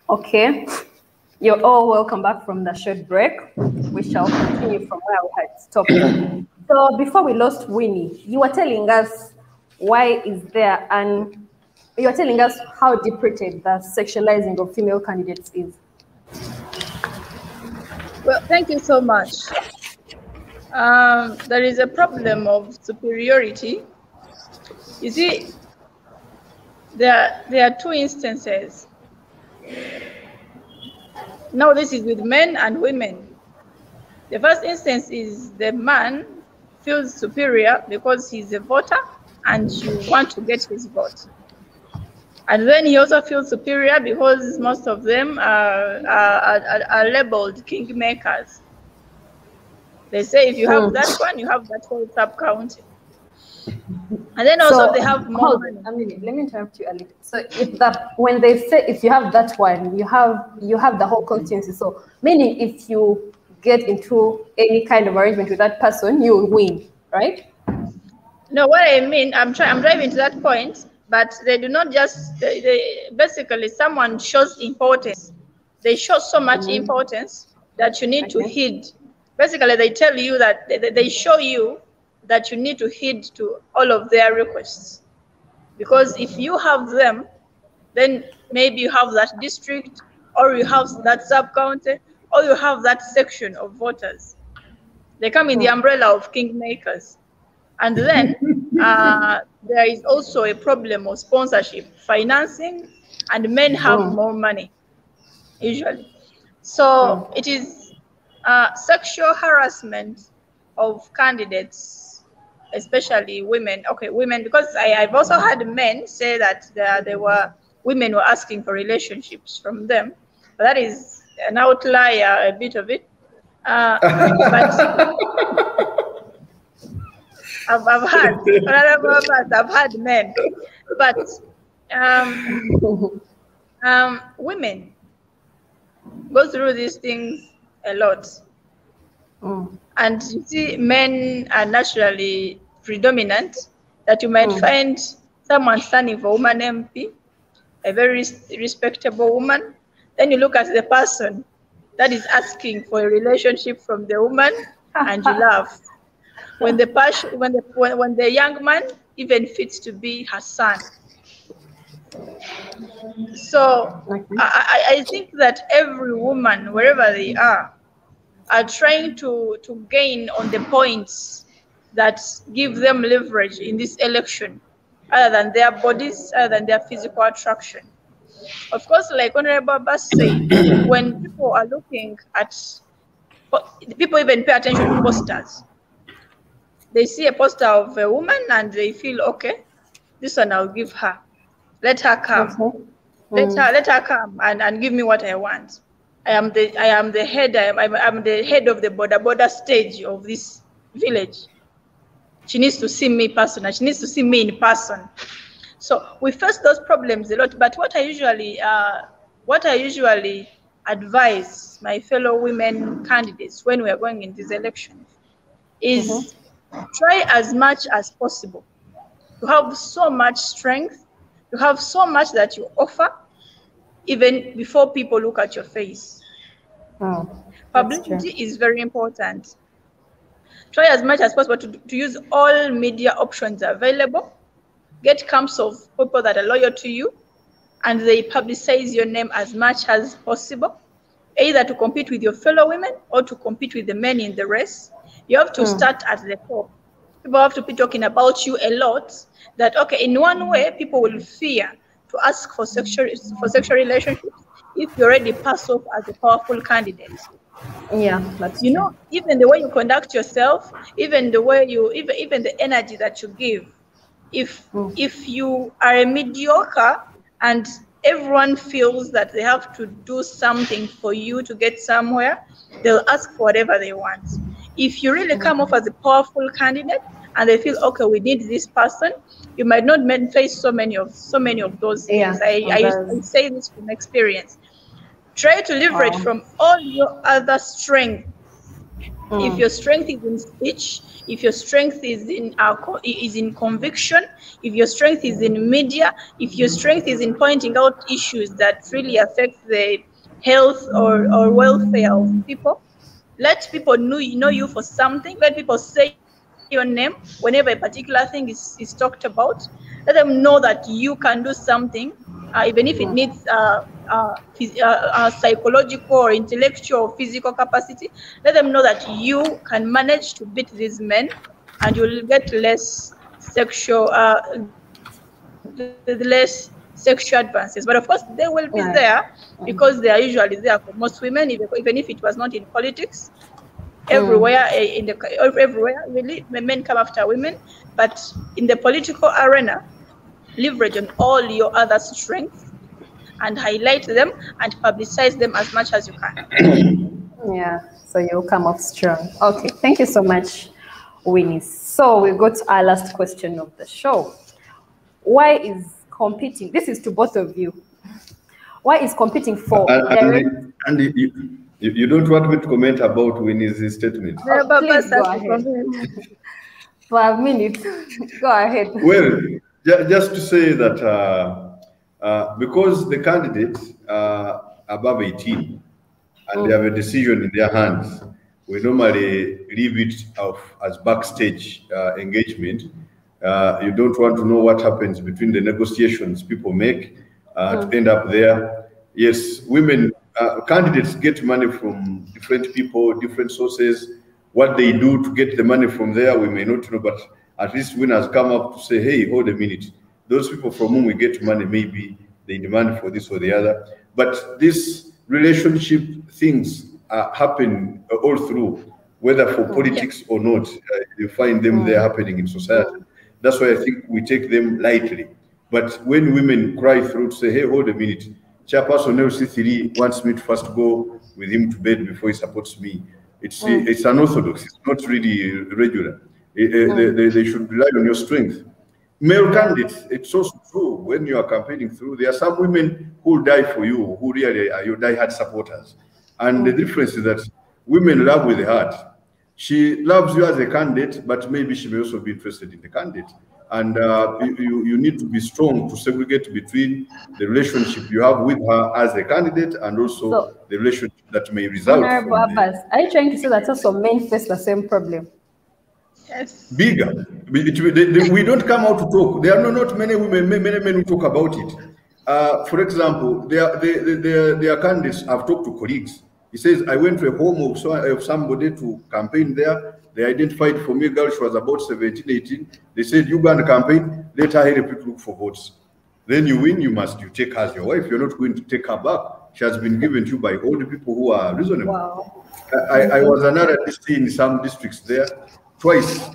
Okay, you're all welcome back from the short break. We shall continue from where we had stopped. So before we lost Winnie, you were telling us why is there, and you were telling us how deep-rooted the sexualizing of female candidates is. Well, thank you so much. There is a problem of superiority. You see, there are two instances. Now this is with men and women. The first instance is the man feels superior because he's a voter and you want to get his vote. And then he also feels superior because most of them are labeled kingmakers. They say if you have that one, you have that whole sub-county. And then also they have more money. A minute, let me interrupt you a little. So when they say if you have that one, you have the whole constituency. So meaning if you get into any kind of arrangement with that person, you will win, right? No, what I mean, I'm driving to that point, but they do not just they basically someone shows importance. They show so much importance that you need to heed. Basically, they tell you that they show you that you need to heed to all of their requests. Because if you have them, then maybe you have that district, or you have that sub-county, or you have that section of voters. They come in the umbrella of kingmakers. And then there is also a problem of sponsorship, financing, and men have more money, usually. So it is sexual harassment of candidates, especially women. Okay, women, because I've also had men say that women were asking for relationships from them. But that is an outlier, a bit of it. But I've had men, but women go through these things a lot. And you see, men are naturally predominant, that you might find someone standing for woman MP, a very respectable woman. Then you look at the person that is asking for a relationship from the woman, and you laugh. When the young man even fits to be her son. So I think that every woman, wherever they are trying to gain on the points that give them leverage in this election, other than their bodies, other than their physical attraction. Of course, like Honorable Abas said, when people are looking at, people even pay attention to posters. They see a poster of a woman and they feel, okay, this one I'll give her. Let her come. Let her come and give me what I want. I am the head. I'm the head of the border stage of this village. She needs to see me personally. She needs to see me in person. So we face those problems a lot. But what I usually advise my fellow women candidates when we are going in these elections is try as much as possible to have so much strength, to have so much that you offer, even before people look at your face. Publicity is very important. Try as much as possible to use all media options available. Get camps of people that are loyal to you, and they publicize your name as much as possible, either to compete with your fellow women or to compete with the men in the race. You have to start at the top. People have to be talking about you a lot, that, okay, in one way, people will fear to ask for sexual relationships if you already pass off as a powerful candidate. Yeah, that's you know, even the way you conduct yourself, even the way you even the energy that you give. If you are a mediocre and everyone feels that they have to do something for you to get somewhere, they'll ask for whatever they want. If you really come off as a powerful candidate and they feel, okay, we need this person, you might not face so many of those things. I say this from experience. Try to leverage from all your other strengths. If your strength is in speech, if your strength is in conviction, if your strength is in media, if your strength is in pointing out issues that really affect the health or welfare of people, let people know you for something. Let people say your name whenever a particular thing is talked about. Let them know that you can do something, even if it needs psychological or intellectual or physical capacity. Let them know that you can manage to beat these men, and you'll get less sexual advances. But of course, they will be there because they are usually there for most women, even if it was not in politics. Everywhere, everywhere, really, men come after women. But in the political arena, leverage on all your other strengths and highlight them and publicize them as much as you can. Yeah, so you'll come off strong. Okay, thank you so much, Winnie. So we go to our last question of the show. Why is competing, this is to both of you, why is competing for you don't want me to comment about Winnie's statement? Please go ahead. For a minute, go ahead. Well, just to say that because the candidates are above 18 and they have a decision in their hands, we normally leave it as backstage engagement. You don't want to know what happens between the negotiations people make to end up there. Yes, women, candidates get money from different people, different sources. What they do to get the money from there, we may not know, but at least winners come up to say, hey, hold a minute. Those people from whom we get money, maybe they demand for this or the other. But these relationship things happen all through, whether for politics or not. You find them there happening in society. That's why I think we take them lightly. But when women cry through to say, hey, hold a minute, Chairperson LC3 wants me to first go with him to bed before he supports me. It's unorthodox. It's not really regular. They should rely on your strength. Male candidates, it's also true. When you are campaigning through, there are some women who will die for you, who really are your die-hard supporters. And the difference is that women love with the heart. She loves you as a candidate, but maybe she may also be interested in the candidate. And you need to be strong to segregate between the relationship you have with her as a candidate and also the relationship that may result from Abas, are you trying to say that also men face the same problem? Yes. Bigger. We don't come out to talk. There are not many women, many men who talk about it. For example, their candidates have talked to colleagues. He says, I went to a home of somebody to campaign there. They identified for me a girl, she was about 17, 18. They said, you go and campaign, let her help you look for votes. Then you win, you take her as your wife. You're not going to take her back. She has been given to you by all the people who are reasonable. Wow. I was another DC in some districts there. Twice,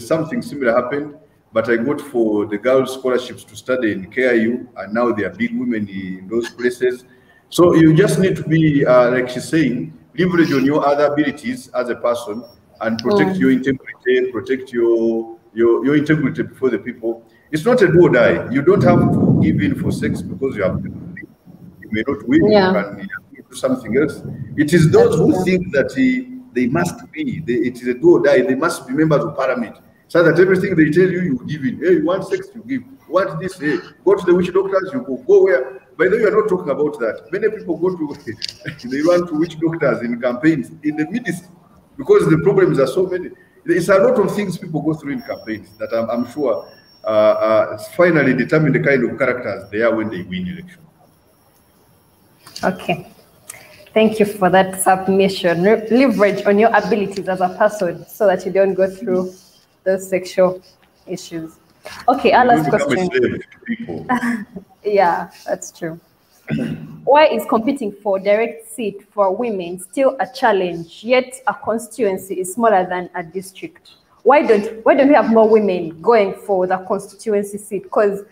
something similar happened, but I got for the girls' scholarships to study in KIU, and now they are big women in those places. So you just need to be, like she's saying, leverage on your other abilities as a person and protect your integrity, protect your integrity before the people. It's not a do or die. You don't have to give in for sex because you have to. You may not win, you can do something else. It is those who think that they must be, it is a do or die, they must be members of parliament. So that everything they tell you, you give in. Hey, you want sex, you give. What this, hey, go to the witch doctors, you go where. By the way, you're not talking about that. Many people go to, they run to witch doctors in campaigns in the midst because the problems are so many. It's a lot of things people go through in campaigns that I'm sure finally determine the kind of characters they are when they win election. Okay. Thank you for that submission. Leverage on your abilities as a person so that you don't go through those sexual issues. Okay, our last become question. a slave to people. Yeah, that's true. Why is competing for direct seat for women still a challenge, yet a constituency is smaller than a district? Why don't we have more women going for the constituency seat? Because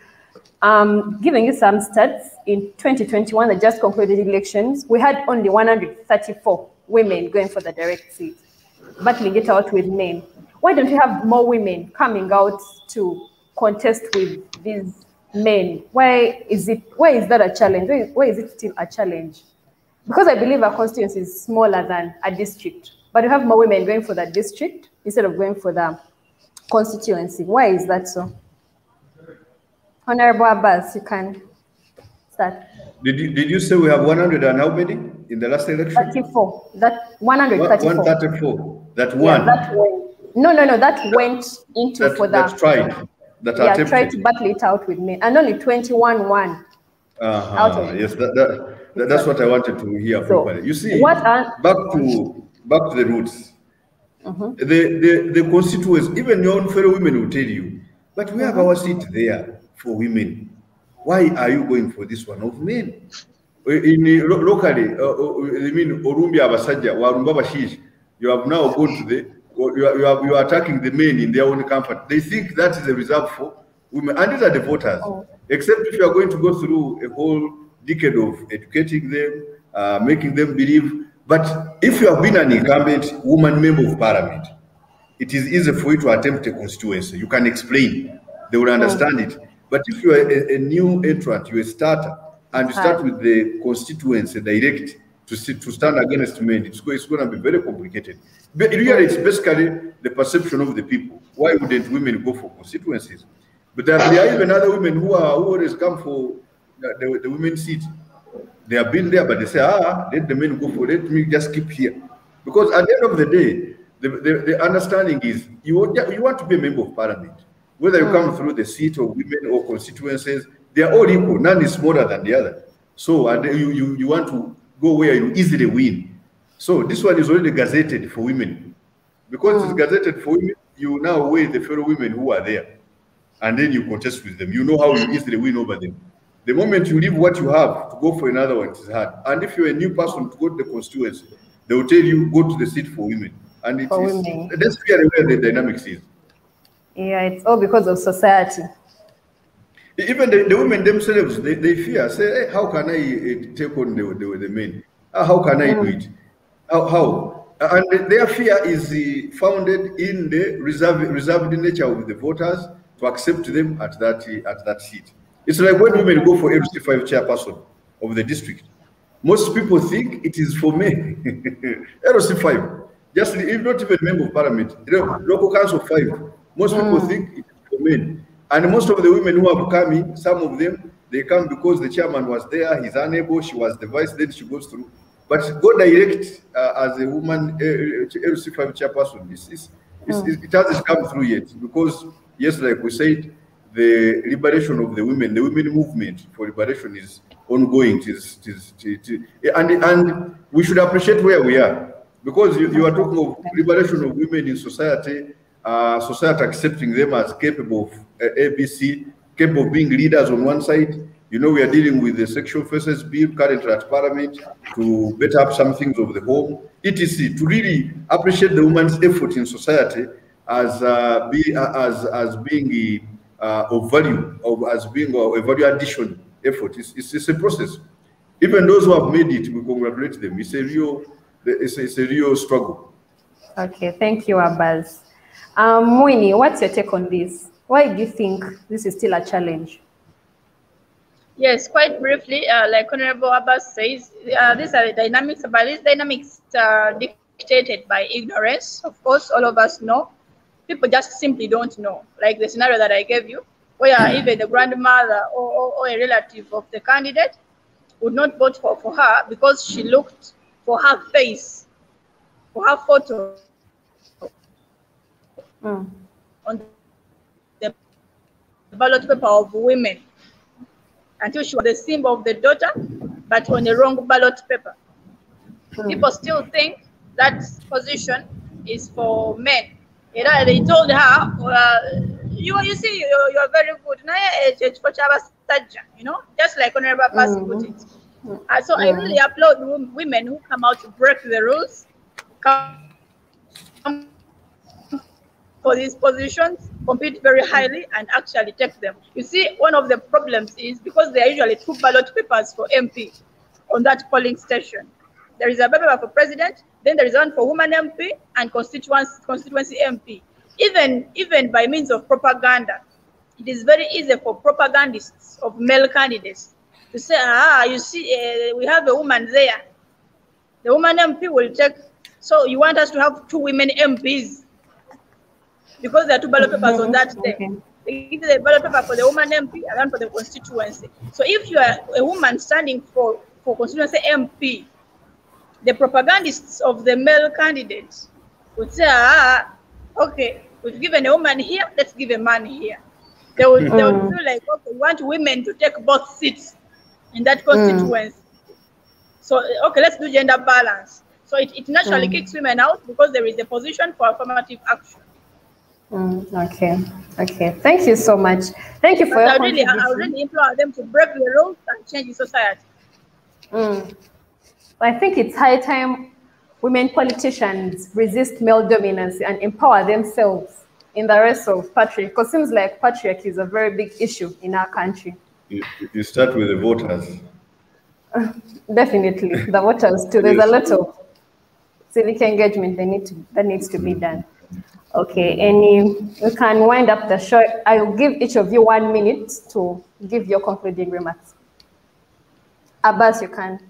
giving you some stats, in 2021, the just concluded elections, we had only 134 women going for the direct seat, battling it out with men. Why don't we have more women coming out to contest with these men? Why is that a challenge? Why is it still a challenge? Because I believe our constituency is smaller than a district, but we have more women going for the district instead of going for the constituency. Why is that so? Honorable Abbas, you can start. Did you say we have 100 and how many in the last election? 34. That 134. 134. That one. Yeah, that went. No. That went into that, for the. That tried. That yeah, attempted. tried to battle it out with me, and only 21 won. Out of Yes, that's what I wanted to hear properly. You see, back to the roots. The constituents, even your own fellow women will tell you, but we have our seat there for women. Why are you going for this one of men? Locally, I mean, Orumbia Abasajja, Warumba Bashish, you have now gone to the, you are attacking the men in their own comfort. They think that is a reserve for women, and these are the voters. Except if you are going to go through a whole decade of educating them, making them believe. But if you have been an incumbent woman member of parliament, it is easy for you to attempt a constituency. You can explain, they will understand it. But if you are a new entrant, you're a starter, and you start with the constituency direct to stand against men, it's going to be very complicated. But really, it's basically the perception of the people. Why wouldn't women go for constituencies? But there are even other women who always come for the women's seat. They have been there, but they say, let the men go for it. Let me just keep here. Because at the end of the day, the understanding is you want to be a member of parliament. Whether you come through the seat of women or constituencies, they are all equal. None is smaller than the other. So you want to go where you easily win. So this one is already gazetted for women. Because it's gazetted for women, you now weigh the fellow women who are there. And then you contest with them. You know how you easily win over them. The moment you leave what you have to go for another one, it is hard. And if you're a new person to go to the constituency, they will tell you, go to the seat for women. And it is, that's really where the dynamics is. Yeah, it's all because of society. Even the women themselves, they fear, say, hey, how can I take on the men? How can I do it? How? And their fear is founded in the reserved nature of the voters to accept them at that seat. It's like when women go for ACFIM chairperson of the district. Most people think it is for men. ACFIM, just if not even member of parliament, local council 5. Most people think it is for men. And most of the women who have come in, some of them, they come because the chairman was there, he's unable, she was the vice, then she goes through. But go direct as a woman, ACFIM chairperson, it hasn't come through yet. Because, yes, like we said, the liberation of the women movement for liberation is ongoing. And we should appreciate where we are. Because you are talking of liberation of women in society, society accepting them as capable of ABC, capable of being leaders on one side. You know, we are dealing with the sexual offences bill currently at parliament to better up some things of the home, etc. To really appreciate the woman's effort in society as being of value, as being a value addition effort. It's a process. Even those who have made it, we congratulate them. It's a real struggle. Okay, thank you, Abbas. Mwini, what's your take on this? Why do you think this is still a challenge? Yes, quite briefly, like Honorable Abbas says, these are the dynamics, but these dynamics are dictated by ignorance. Of course, all of us know. People just simply don't know. Like the scenario that I gave you, where even the grandmother or a relative of the candidate would not vote for her because she looked for her face, for her photo on the ballot paper of women, until she was the symbol of the daughter, but on the wrong ballot paper. People still think that position is for men. They told her you see, you're very good. You know, just like Honorable Abbas put it. So I really applaud women who come out to break the rules, come for these positions, compete very highly, and actually take them. You see, one of the problems is because there are usually 2 ballot papers for MP on that polling station. There is a paper for president, then there is one for woman MP and constituency MP. Even by means of propaganda, it is very easy for propagandists of male candidates to say, you see, we have a woman there. The woman MP will take, so you want us to have 2 women MPs because there are 2 ballot papers on that day. They give the ballot paper for the woman MP and one for the constituency. So if you are a woman standing for constituency MP, the propagandists of the male candidates would say, okay, we've given a woman here, let's give a man here. They would feel like, okay, we want women to take both seats in that constituency. So, okay, let's do gender balance. So it naturally kicks women out because there is a position for affirmative action. Okay. Thank you so much. Thank you for your contribution. I really implore them to break the rules and change the society. I think it's high time women politicians resist male dominance and empower themselves in the rest of patriarchy, because it seems like patriarchy is a very big issue in our country. You start with the voters. Definitely, the voters too. There's a lot of civic engagement that needs to be done. Okay, we can wind up the show. I'll give each of you 1 minute to give your concluding remarks. Abbas, you can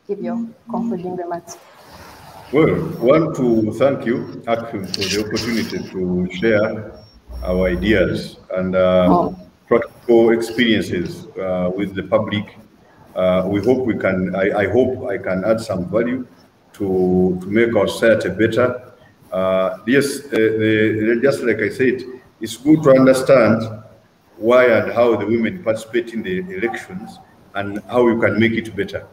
give your concluding remarks. Well, I want to thank you, ACFIM, for the opportunity to share our ideas and practical experiences with the public. We hope we can. I hope I can add some value to make our society better. Yes, just like I said, it's good to understand why and how the women participate in the elections and how you can make it better.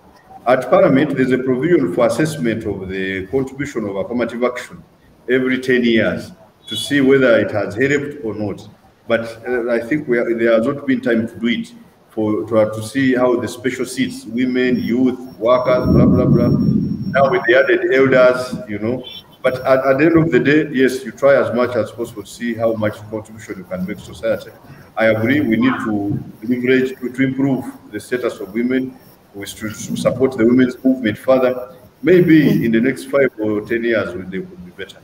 At Parliament, there's a provision for assessment of the contribution of affirmative action every 10 years to see whether it has helped or not. But I think there has not been time to do it to see how the special seats, women, youth, workers, blah, blah, blah. Now with the added elders, you know. But at the end of the day, yes, you try as much as possible to see how much contribution you can make to society. I agree, we need to leverage to improve the status of women, to support the women's movement further. Maybe in the next 5 or 10 years, they could be better.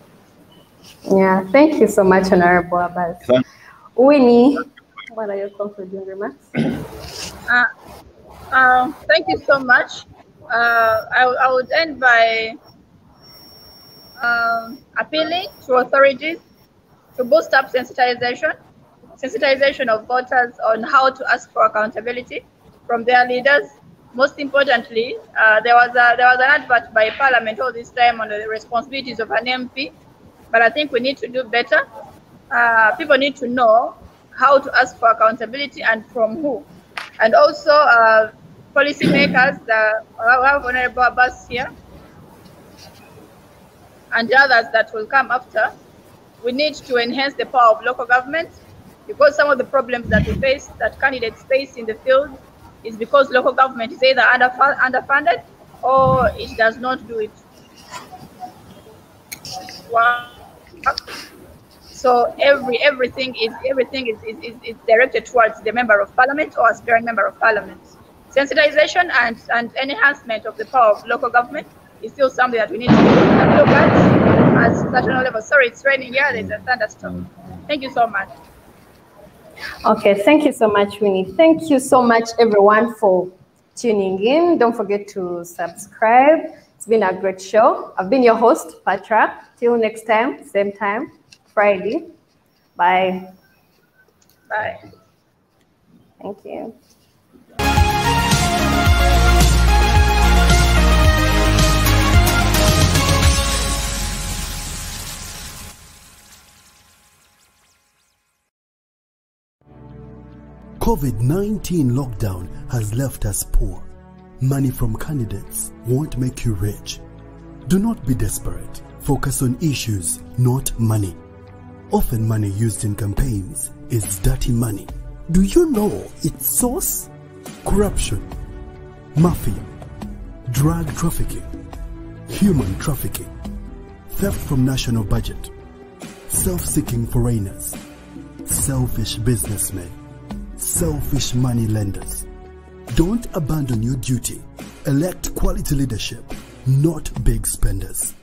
Yeah, thank you so much, Honorable Abbas. Winnie, what are your concluding remarks? Thank you so much. I would end by appealing to authorities to boost up sensitization of voters on how to ask for accountability from their leaders. Most importantly, there was an advert by Parliament all this time on the responsibilities of an MP, but I think we need to do better. People need to know how to ask for accountability and from who. And also, policymakers, we have Honorable Abbas here, and the others that will come after, we need to enhance the power of local government, because some of the problems that we face, that candidates face in the field, is because local government is either underfunded or it does not do it. So everything is directed towards the member of parliament or aspiring member of parliament. Sensitization and enhancement of the power of local government is still something that we need to look at national level. Sorry, it's raining here. There's a thunderstorm. Thank you so much. Okay, thank you so much, Winnie. Thank you so much, everyone, for tuning in. Don't forget to subscribe. It's been a great show. I've been your host, Patra. Till next time, same time, Friday. Bye. Bye. Thank you. COVID-19 lockdown has left us poor. Money from candidates won't make you rich. Do not be desperate. Focus on issues, not money. Often money used in campaigns is dirty money. Do you know its source? Corruption, mafia, drug trafficking, human trafficking, theft from national budget, self-seeking foreigners, selfish businessmen, selfish money lenders. Don't abandon your duty. Elect quality leadership, not big spenders.